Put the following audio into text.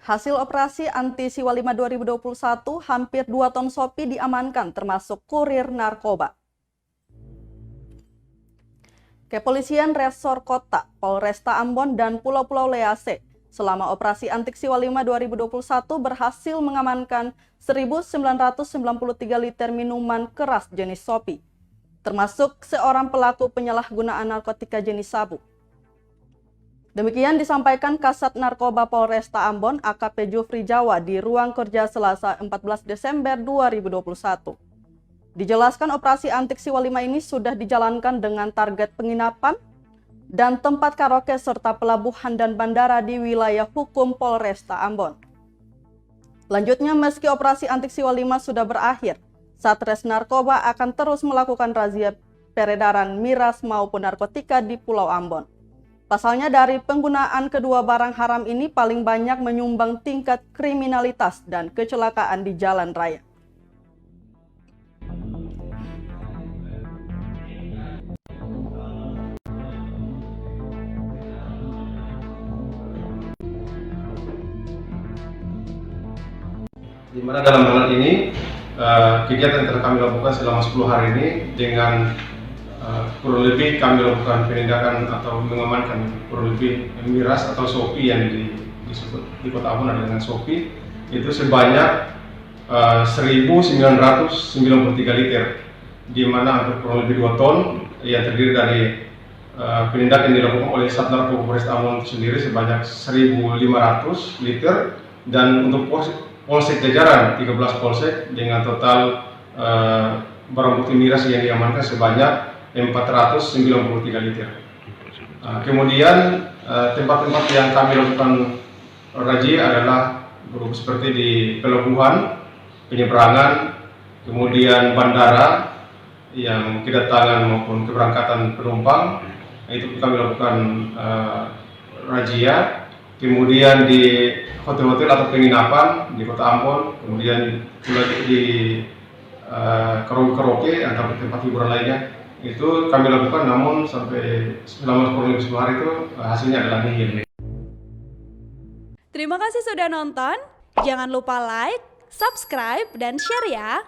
Hasil operasi anti Siwa 5 2021, hampir 2 ton sopi diamankan termasuk kurir narkoba. Kepolisian Resor Kota, Polresta Ambon, dan Pulau-Pulau Lease selama operasi anti Siwa 5 2021 berhasil mengamankan 1.993 liter minuman keras jenis sopi, termasuk seorang pelaku penyalahgunaan narkotika jenis sabu. Demikian disampaikan Kasat Narkoba Polresta Ambon AKP Jufri Jawa di ruang kerja Selasa 14 Desember 2021. Dijelaskan operasi anti Siwa 5 ini sudah dijalankan dengan target penginapan dan tempat karaoke serta pelabuhan dan bandara di wilayah hukum Polresta Ambon. Lanjutnya, meski operasi anti Siwa 5 sudah berakhir, Satres Narkoba akan terus melakukan razia peredaran miras maupun narkotika di Pulau Ambon. Pasalnya dari penggunaan kedua barang haram ini paling banyak menyumbang tingkat kriminalitas dan kecelakaan di jalan raya. Di mana dalam hal ini kegiatan yang telah kami lakukan selama 10 hari ini dengan kurang lebih kami lakukan penindakan atau mengamankan kurang lebih miras atau sopi yang disebut di Kota Ambon ada dengan sopi itu sebanyak 1.993 liter, di mana hampir kurang lebih 2 ton yang terdiri dari penindakan yang dilakukan oleh Satlantas Narkoba Polres Ambon sendiri sebanyak 1.500 liter, dan untuk polsek jajaran 13 polsek dengan total barang bukti miras yang diamankan sebanyak 493 liter. Kemudian tempat-tempat yang kami lakukan razia adalah berupa seperti di pelabuhan, penyeberangan, kemudian bandara yang kedatangan maupun keberangkatan penumpang, itu kami lakukan razia. Kemudian di hotel-hotel atau penginapan di Kota Ambon, kemudian juga di karaoke atau tempat hiburan lainnya, itu kami lakukan, namun sampai selama kurang lebih 10 hari itu hasilnya adalah nihil. Terima kasih sudah nonton. Jangan lupa like, subscribe, dan share ya.